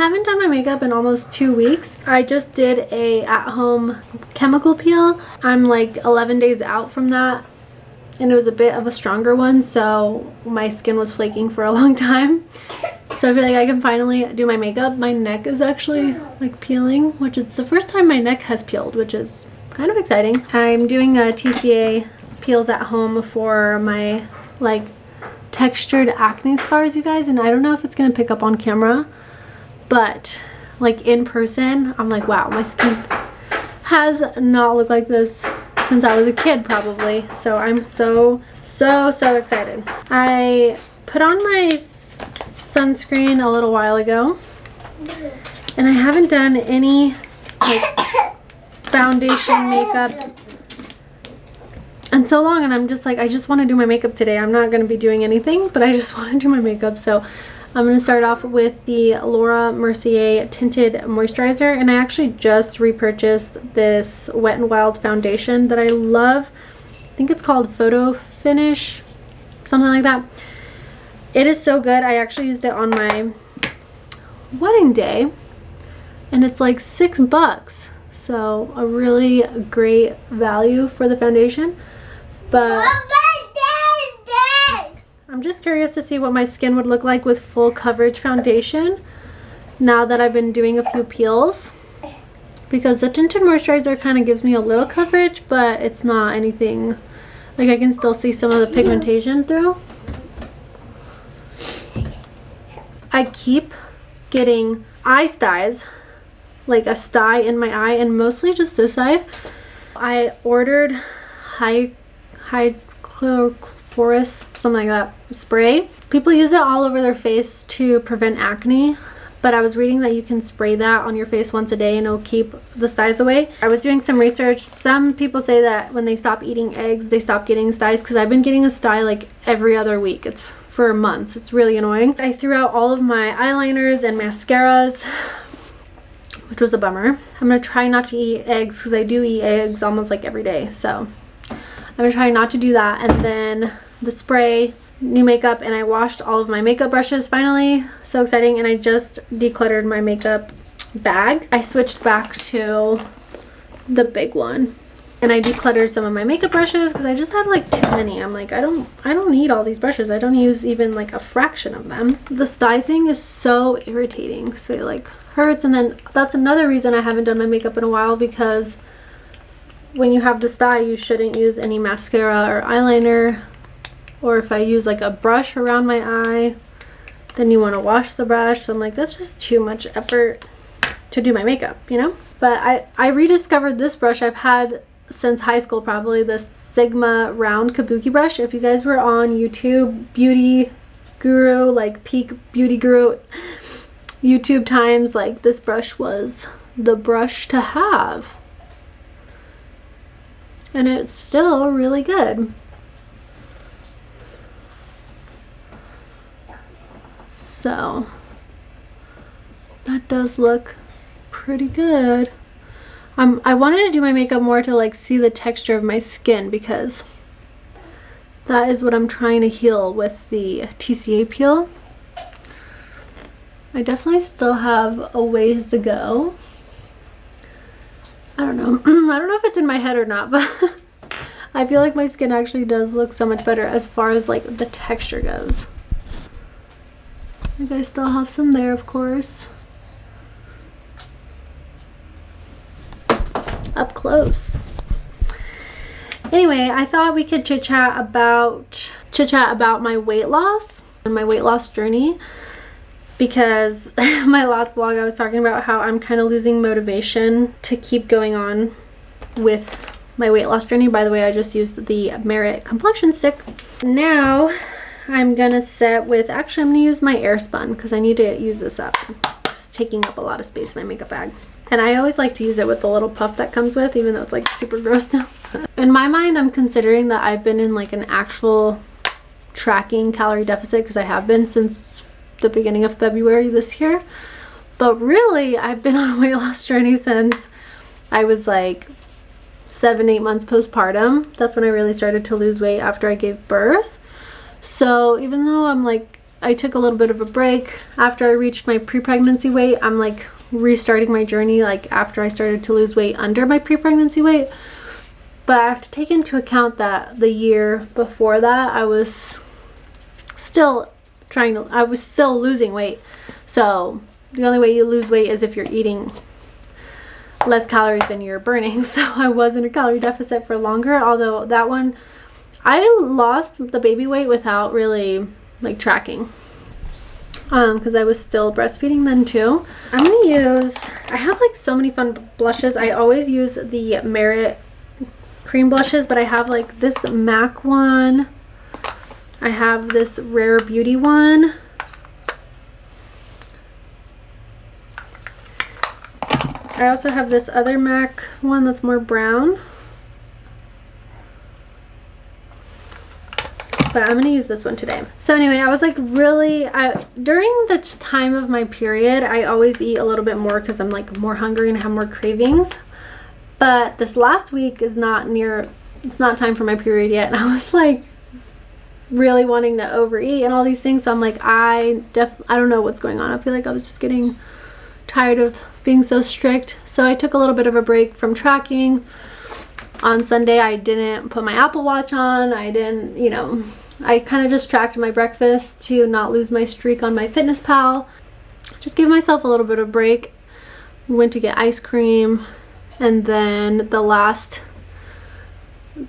haven't done my makeup in almost 2 weeks. I just did a at-home chemical peel. I'm like 11 days out from that, and it was a bit of a stronger one, so my skin was flaking for a long time. So I feel like I can finally do my makeup. My neck is actually like peeling, which is the first time my neck has peeled, which is kind of exciting. I'm doing a TCA peels at home for my like textured acne scars, you guys, and I don't know if it's gonna pick up on camera, but like in person, I'm like, wow, my skin has not looked like this since I was a kid probably. So I'm so excited. I put on my sunscreen a little while ago, and I haven't done any like foundation makeup and so long, and I'm just like, I just want to do my makeup today. I'm not going to be doing anything, but I just want to do my makeup. So I'm going to start off with the Laura Mercier Tinted Moisturizer, and I actually just repurchased this Wet n Wild foundation that I love. I think it's called Photo Finish, something like that. It is so good. I actually used it on my wedding day, and it's like $6, so a really great value for the foundation. But I'm just curious to see what my skin would look like with full coverage foundation now that I've been doing a few peels, because the tinted moisturizer kind of gives me a little coverage, but it's not anything, like I can still see some of the pigmentation through. I keep getting eye styes, like a stye in my eye, and mostly just this side. I ordered hydrochlorophoris, something like that, spray. People use it all over their face to prevent acne, but I was reading that you can spray that on your face once a day and it'll keep the styes away. I was doing some research. Some people say that when they stop eating eggs, they stop getting styes, because I've been getting a stye like every other week. It's for months. It's really annoying. I threw out all of my eyeliners and mascaras, which was a bummer. I'm gonna try not to eat eggs, because I do eat eggs almost like every day, so I'm gonna try not to do that. And then the spray, new makeup, and I washed all of my makeup brushes finally. So exciting. And I just decluttered my makeup bag. I switched back to the big one, and I decluttered some of my makeup brushes because I just had like too many. I'm like, I don't need all these brushes. I don't use even like a fraction of them. The stye thing is so irritating because it like hurts, and then that's another reason I haven't done my makeup in a while, because when you have the stye, you shouldn't use any mascara or eyeliner, or if I use like a brush around my eye, then you want to wash the brush. So I'm like, that's just too much effort to do my makeup, you know? But I rediscovered this brush I've had since high school, probably, the Sigma round kabuki brush. If you guys were on YouTube beauty guru, like peak beauty guru YouTube times, like this brush was the brush to have, and it's still really good. So that does look pretty good. I wanted to do my makeup more to like see the texture of my skin, because that is what I'm trying to heal with the TCA peel. I definitely still have a ways to go. I don't know. I don't know if it's in my head or not, but I feel like my skin actually does look so much better as far as like the texture goes. Like I still have some there, of course. Up close. Anyway, I thought we could chit chat about my weight loss and my weight loss journey, because my last vlog I was talking about how I'm kind of losing motivation to keep going on with my weight loss journey. By the way, I just used the Merit complexion stick. Now I'm gonna set with, actually I'm gonna use my Airspun because I need to use this up. It's taking up a lot of space in my makeup bag. And I always like to use it with the little puff that comes with, even though it's like super gross now. In my mind, I'm considering that I've been in like an actual tracking calorie deficit, because I have been since the beginning of February this year. But really, I've been on a weight loss journey since I was like 7-8 months postpartum. That's when I really started to lose weight after I gave birth. So even though I'm like I took a little bit of a break after I reached my pre-pregnancy weight. I'm like restarting my journey like after I started to lose weight under my pre-pregnancy weight. But I have to take into account that the year before that I was still losing weight. So the only way you lose weight is if you're eating less calories than you're burning. So I was in a calorie deficit for longer, although that one I lost the baby weight without really like tracking, because I was still breastfeeding then too. I'm gonna use, I have like so many fun blushes. I always use the Merit cream blushes, but I have like this MAC one, I have this Rare Beauty one, I also have this other MAC one that's more brown, but I'm going to use this one today. So anyway, I was like really, during the time of my period, I always eat a little bit more because I'm like more hungry and have more cravings. But this last week is not it's not time for my period yet. And I was like really wanting to overeat and all these things. So I'm like, I don't know what's going on. I feel like I was just getting tired of being so strict. So I took a little bit of a break from tracking. On Sunday, I didn't put my Apple Watch on. I didn't, I kind of just tracked my breakfast to not lose my streak on my FitnessPal. Just give myself a little bit of break. Went to get ice cream, and then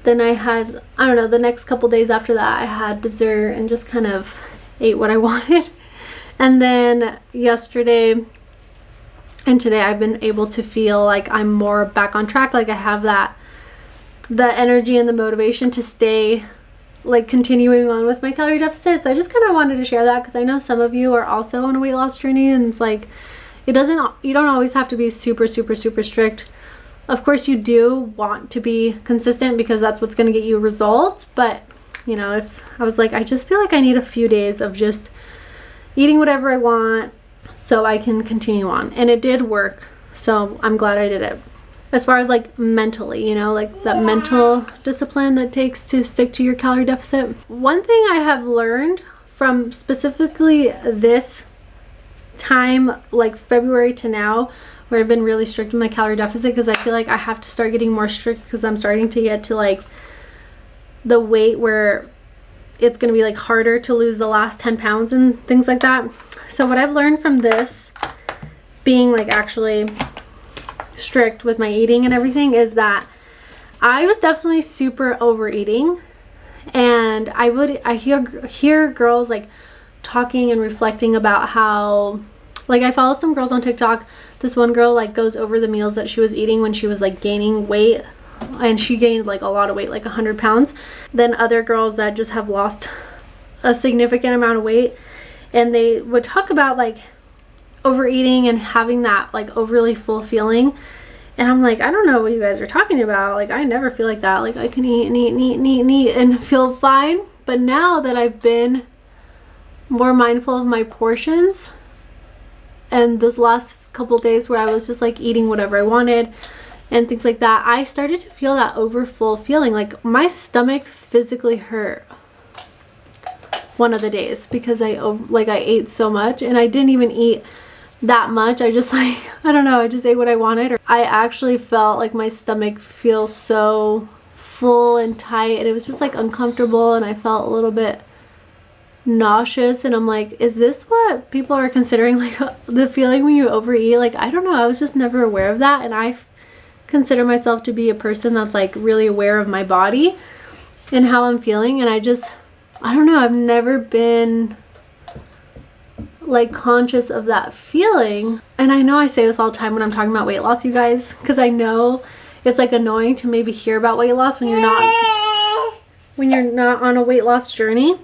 then I had, I don't know, the next couple days after that I had dessert and just kind of ate what I wanted. And then yesterday and today I've been able to feel like I'm more back on track. Like I have the energy and the motivation to stay like continuing on with my calorie deficit. So I just kind of wanted to share that because I know some of you are also on a weight loss journey, and it's like you don't always have to be super strict. Of course you do want to be consistent because that's what's going to get you results, but if I was like, I just feel like I need a few days of just eating whatever I want so I can continue on, and it did work. So I'm glad I did it. As far as like mentally, like that mental discipline that takes to stick to your calorie deficit. One thing I have learned from specifically this time, like February to now, where I've been really strict with my calorie deficit, because I feel like I have to start getting more strict because I'm starting to get to like the weight where it's going to be like harder to lose the last 10 pounds and things like that. So what I've learned from this being like actually strict with my eating and everything is that I was definitely super overeating, and I hear girls like talking and reflecting about how, like, I follow some girls on TikTok. This one girl like goes over the meals that she was eating when she was like gaining weight, and she gained like a lot of weight, like 100 pounds. Then other girls that just have lost a significant amount of weight, and they would talk about like overeating and having that like overly full feeling. And I'm like, I don't know what you guys are talking about. Like, I never feel like that. Like, I can eat and eat and eat and eat and eat and feel fine. But now that I've been more mindful of my portions, and those last couple days where I was just like eating whatever I wanted and things like that, I started to feel that overfull feeling. Like my stomach physically hurt one of the days because I ate so much, and I didn't even eat that much. I just like, I don't know, I just ate what I wanted. I actually felt like my stomach feels so full and tight, and it was just like uncomfortable, and I felt a little bit nauseous. And I'm like, is this what people are considering like the feeling when you overeat? Like, I don't know, I was just never aware of that. And I consider myself to be a person that's like really aware of my body and how I'm feeling, and I don't know, I've never been like conscious of that feeling. And I know I say this all the time when I'm talking about weight loss, you guys, because I know it's like annoying to maybe hear about weight loss when you're not on a weight loss journey.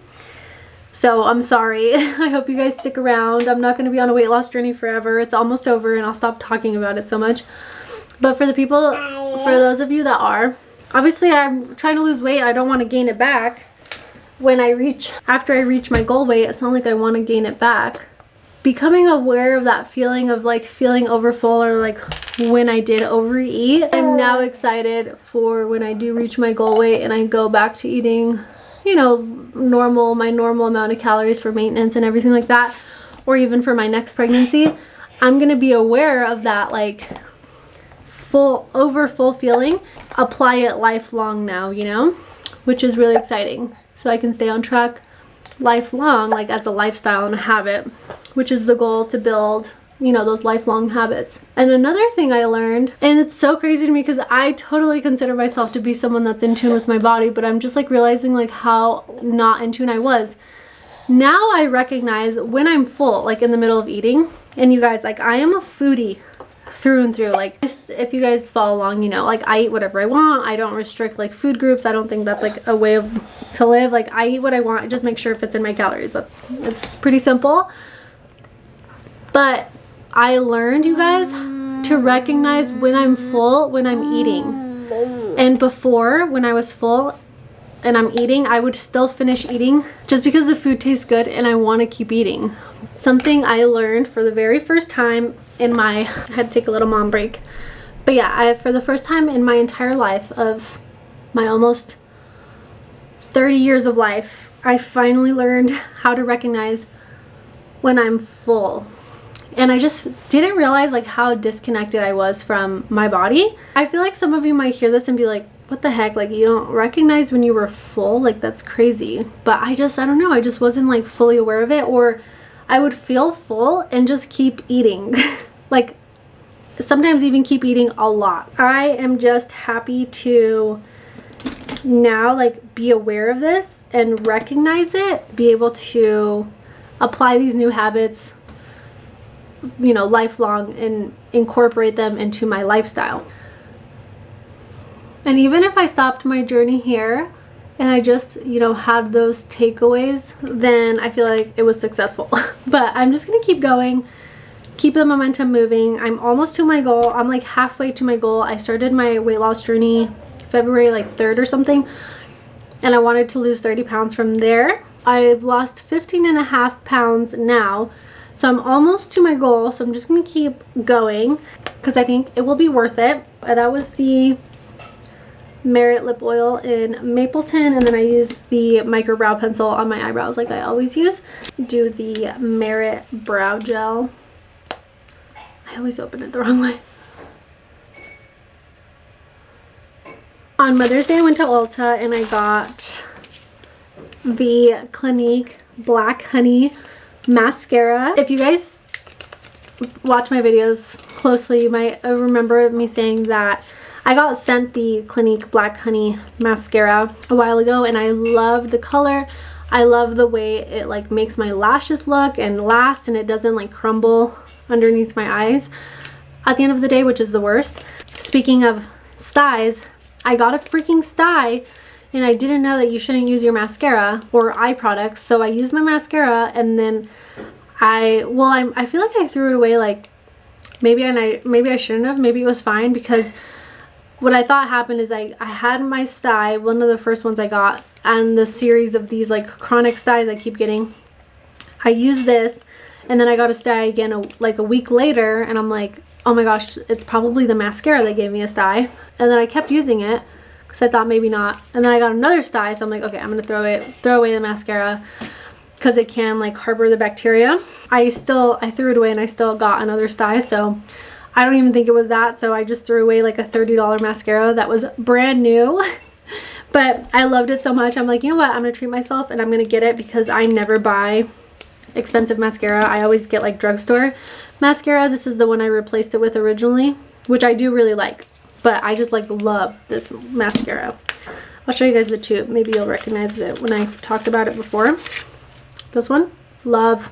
So I'm sorry. I hope you guys stick around. I'm not going to be on a weight loss journey forever. It's almost over, and I'll stop talking about it so much. But for those of you that are, obviously I'm trying to lose weight. I don't want to gain it back after I reach my goal weight. It's not like I want to gain it back. Becoming aware of that feeling of like feeling overfull, or like when I did overeat, I'm now excited for when I do reach my goal weight and I go back to eating, you know, my normal amount of calories for maintenance and everything like that, or even for my next pregnancy, I'm gonna be aware of that, like full feeling, apply it lifelong now, you know, which is really exciting. So I can stay on track lifelong, like as a lifestyle and a habit, which is the goal, to build, you know, those lifelong habits. And another thing I learned, and it's so crazy to me because I totally consider myself to be someone that's in tune with my body, but I'm just like realizing like how not in tune I was. Now I recognize when I'm full, like in the middle of eating. And you guys, like I am a foodie through and through. Like if you guys follow along, you know, like I eat whatever I want. I don't restrict like food groups. I don't think that's like a way to live. Like I eat what I want. I just make sure it fits in my calories. It's pretty simple. But I learned, you guys, to recognize when I'm full, when I'm eating. And before, when I was full and I'm eating, I would still finish eating just because the food tastes good and I want to keep eating. Something I learned for the very first time in my, I had to take a little mom break. But yeah, for the first time in my entire life, of my almost 30 years of life, I finally learned how to recognize when I'm full. And I just didn't realize like how disconnected I was from my body. I feel like some of you might hear this and be like, what the heck, like you don't recognize when you were full? Like that's crazy. But I don't know, I just wasn't like fully aware of it, or I would feel full and just keep eating. Like sometimes even keep eating a lot. I am just happy to now like be aware of this and recognize it, be able to apply these new habits, you know, lifelong, and incorporate them into my lifestyle. And even if I stopped my journey here and I just, you know, had those takeaways, then I feel like it was successful. But I'm just gonna keep going, keep the momentum moving. I'm almost to my goal. I'm like halfway to my goal. I started my weight loss journey February like 3rd or something, and I wanted to lose 30 pounds from there. I've lost 15.5 pounds now. So I'm almost to my goal, so I'm just going to keep going because I think it will be worth it. That was the Merit lip oil in Mapleton, and then I used the micro brow pencil on my eyebrows like I always use. Do the Merit brow gel. I always open it the wrong way. On Mother's Day I went to Ulta and I got the Clinique Black Honey mascara. If you guys watch my videos closely, you might remember me saying that I got sent the Clinique Black Honey mascara a while ago, and I love the color. I love the way it like makes my lashes look and last, and it doesn't like crumble underneath my eyes at the end of the day, which is the worst. Speaking of styes, I got a freaking stye, and I didn't know that you shouldn't use your mascara or eye products. So I used my mascara, and then I feel like I threw it away. Like maybe I shouldn't have. Maybe it was fine, because what I thought happened is I had my stye, one of the first ones I got, and the series of these like chronic styes I keep getting. I used this, and then I got a stye again like a week later, and I'm like, oh my gosh, it's probably the mascara that gave me a stye. And then I kept using it because I thought maybe not, and then I got another stye, so I'm like, okay, I'm gonna throw away the mascara because it can like harbor the bacteria. I threw it away, and I still got another stye, so I don't even think it was that. So I just threw away like a $30 mascara that was brand new. But I loved it so much, I'm like, you know what, I'm gonna treat myself and I'm gonna get it, because I never buy expensive mascara. I always get like drugstore mascara. This is the one I replaced it with originally, which I do really like, but I just like love this mascara. I'll show you guys the tube. Maybe you'll recognize it when I've talked about it before. This one, love,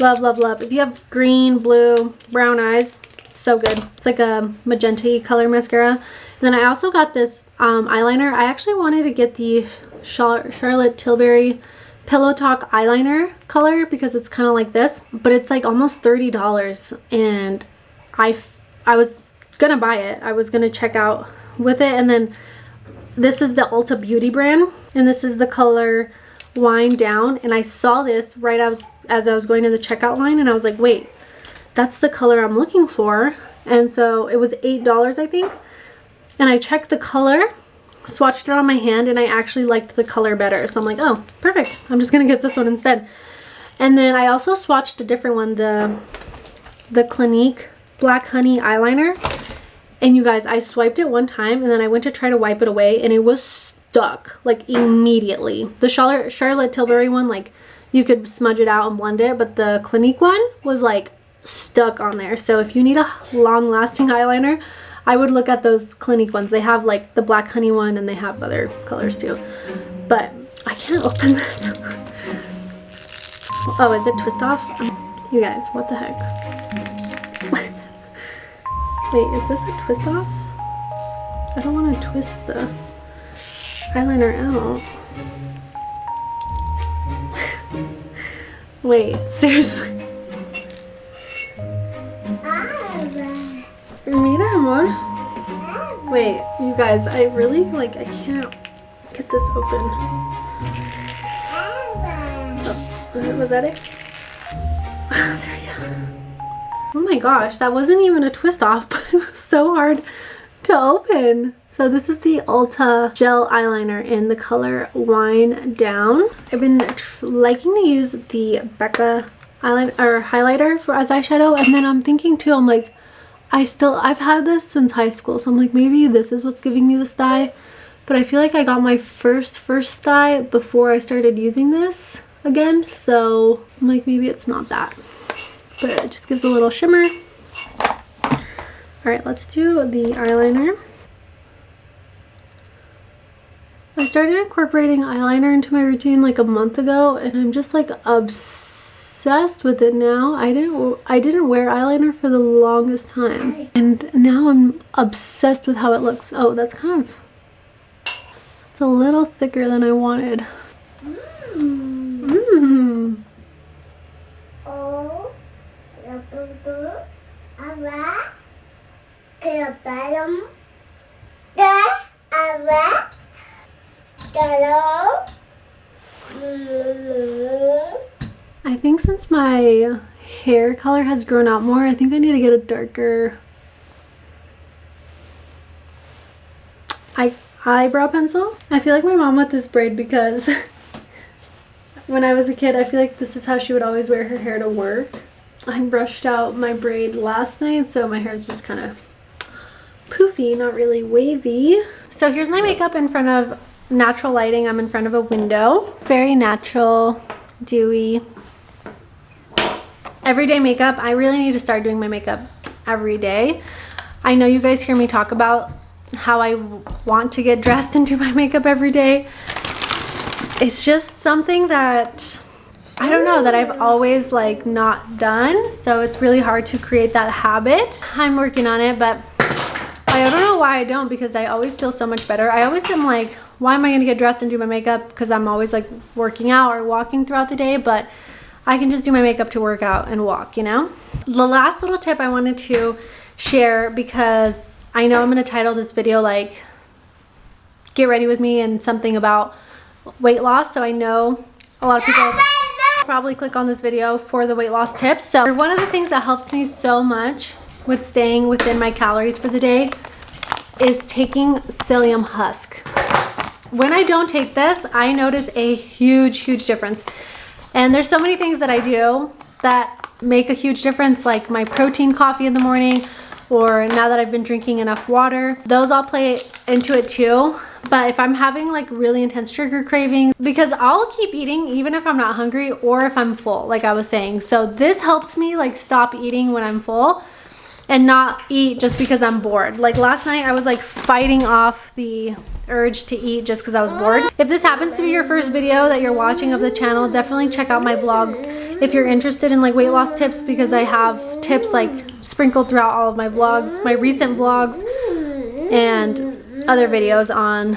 love, love, love. If you have green, blue, brown eyes, so good. It's like a magenta color mascara. And then I also got this eyeliner. I actually wanted to get the Charlotte Tilbury Pillow Talk eyeliner color because it's kind of like this, but it's like almost $30, and I was gonna buy it. I was gonna check out with it. And then this is the Ulta Beauty brand, and this is the color Wind Down, and I saw this right as I was going to the checkout line, and I was like, wait, that's the color I'm looking for. And so it was $8, I think, and I checked the color, swatched it on my hand and I actually liked the color better. So I'm like, oh, perfect. I'm just gonna get this one instead. And then I also swatched a different one, the Clinique Black Honey eyeliner. And you guys, I swiped it one time and then I went to try to wipe it away and it was stuck like immediately. The Charlotte Tilbury one, like you could smudge it out and blend it, but the Clinique one was like stuck on there. So if you need a long-lasting eyeliner, I would look at those Clinique ones. They have like the Black Honey one and they have other colors too. But I can't open this. Oh, is it twist off? You guys, what the heck? Wait, is this a twist off? I don't want to twist the eyeliner out. Wait, seriously. Mira, amor. Wait, you guys, I really, like, I can't get this open. Oh, was that it? Oh, there we go. Oh my gosh, that wasn't even a twist off, but it was so hard to open. So this is the Ulta gel eyeliner in the color Wine Down. I've been liking to use the Becca eyeliner or highlighter for as eyeshadow, and then I'm thinking too, I'm like, I've had this since high school, so I'm like, maybe this is what's giving me the sty. But I feel like I got my first sty before I started using this again, so I'm like, maybe it's not that. But it just gives a little shimmer. Alright, let's do the eyeliner. I started incorporating eyeliner into my routine like a month ago, and I'm just like obsessed with it now. I didn't wear eyeliner for the longest time, and now I'm obsessed with how it looks. Oh, that's kind of, it's a little thicker than I wanted. I think since my hair color has grown out more, I think I need to get a darker eyebrow pencil. I feel like my mom with this braid because when I was a kid, I feel like this is how she would always wear her hair to work. I brushed out my braid last night, so my hair is just kind of poofy, not really wavy. So here's my makeup in front of natural lighting. I'm in front of a window. Very natural, dewy, everyday makeup. I really need to start doing my makeup every day. I know you guys hear me talk about how I want to get dressed and do my makeup every day. It's just something that I don't know, that I've always like not done, so it's really hard to create that habit. I'm working on it, but I don't know why I don't, because I always feel so much better. I always am like, why am I gonna get dressed and do my makeup? Because I'm always like working out or walking throughout the day, but I can just do my makeup to work out and walk, you know? The last little tip I wanted to share, because I know I'm gonna title this video like get ready with me and something about weight loss, so I know a lot of people probably click on this video for the weight loss tips. So one of the things that helps me so much with staying within my calories for the day is taking psyllium husk. When I don't take this, I notice a huge difference. And there's so many things that I do that make a huge difference, like my protein coffee in the morning, or now that I've been drinking enough water. Those all play into it too. But if I'm having like really intense sugar cravings, because I'll keep eating even if I'm not hungry or if I'm full, like I was saying. So this helps me like stop eating when I'm full and not eat just because I'm bored. Like last night I was like fighting off the urge to eat just because I was bored. If this happens to be your first video that you're watching of the channel, definitely check out my vlogs if you're interested in like weight loss tips, because I have tips like sprinkled throughout all of my vlogs, my recent vlogs, and other videos on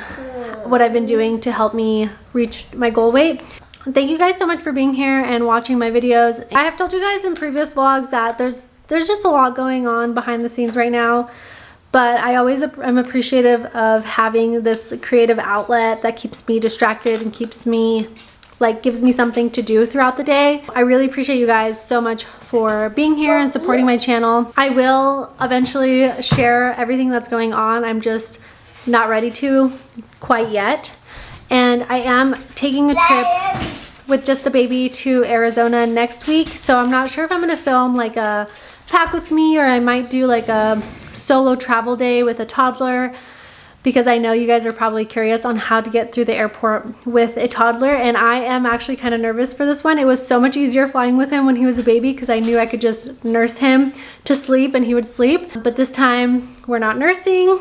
what I've been doing to help me reach my goal weight. Thank you guys so much for being here and watching my videos. I have told you guys in previous vlogs that there's just a lot going on behind the scenes right now, but I always am appreciative of having this creative outlet that keeps me distracted and keeps me like gives me something to do throughout the day. I really appreciate you guys so much for being here and supporting my channel. I will eventually share everything that's going on. I'm just not ready to quite yet. And I am taking a trip with just the baby to Arizona next week. So I'm not sure if I'm gonna film like a pack with me, or I might do like a solo travel day with a toddler, because I know you guys are probably curious on how to get through the airport with a toddler, and I am actually kind of nervous for this one. It was so much easier flying with him when he was a baby because I knew I could just nurse him to sleep and he would sleep. But this time we're not nursing.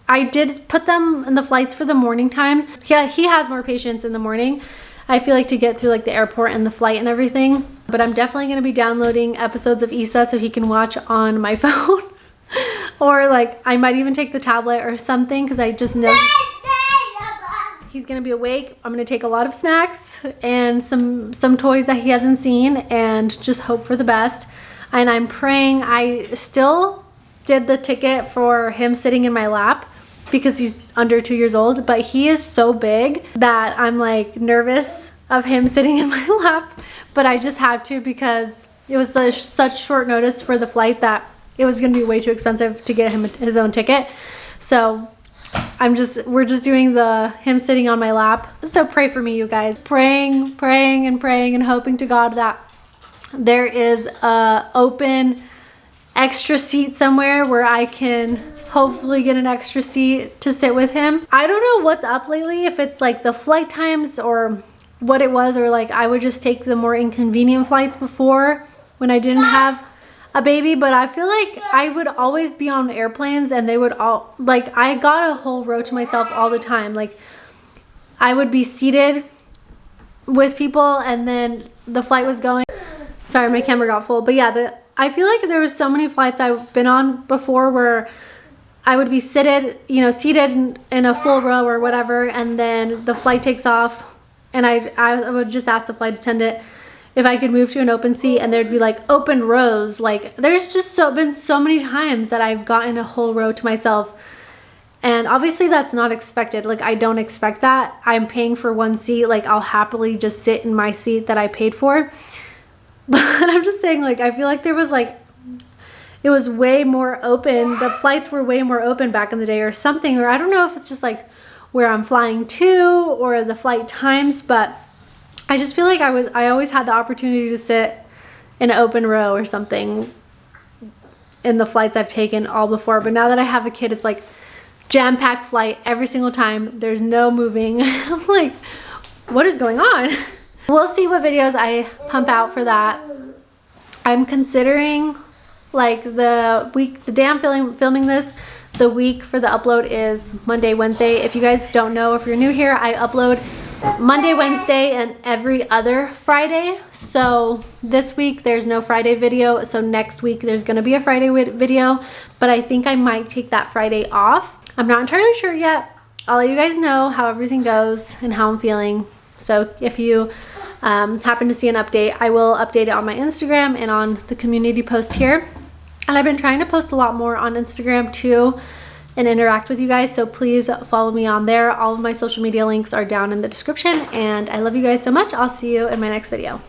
I did put them in the flights for the morning time. Yeah, he has more patience in the morning, I feel like, to get through like the airport and the flight and everything. But I'm definitely going to be downloading episodes of Issa so he can watch on my phone. Or like I might even take the tablet or something, because I just know he's gonna be awake. I'm gonna take a lot of snacks and some toys that he hasn't seen, and just hope for the best. And I'm praying. I still did the ticket for him sitting in my lap because he's under 2 years old, but he is so big that I'm like nervous of him sitting in my lap. But I just had to, because it was such short notice for the flight that it was going to be way too expensive to get him his own ticket. So we're just doing him sitting on my lap. So pray for me, you guys. Praying and hoping to God that there is a open extra seat somewhere where I can hopefully get an extra seat to sit with him. I don't know what's up lately, if it's like the flight times or what it was, or like I would just take the more inconvenient flights before when I didn't have a baby. But I feel like I would always be on airplanes and they would all, like, I got a whole row to myself all the time. Like I would be seated with people and then the flight was going. Sorry, my camera got full. But yeah, I feel like there was so many flights I've been on before where I would be seated in a full row or whatever, and then the flight takes off and I would just ask the flight attendant if I could move to an open seat, and there'd be like open rows. Like there's just been so many times that I've gotten a whole row to myself, and obviously that's not expected. Like I don't expect that. I'm paying for one seat. Like I'll happily just sit in my seat that I paid for. But I'm just saying, like, I feel like there was like, it was way more open. The flights were way more open back in the day or something, or I don't know if it's just like where I'm flying to or the flight times, but I just feel like I always had the opportunity to sit in an open row or something in the flights I've taken all before. But now that I have a kid, it's like jam-packed flight every single time. There's no moving. I'm like, what is going on? We'll see what videos I pump out for that. I'm considering like the day I'm filming this, the week for the upload is Monday, Wednesday. If you guys don't know, if you're new here, I upload Monday, Wednesday, and every other Friday. So this week there's no Friday video. So next week there's gonna be a Friday video, but I think I might take that Friday off. I'm not entirely sure yet. I'll let you guys know how everything goes and how I'm feeling. So if you happen to see an update, I will update it on my Instagram and on the community post here. And I've been trying to post a lot more on Instagram too and interact with you guys, so please follow me on there. All of my social media links are down in the description, and I love you guys so much. I'll see you in my next video.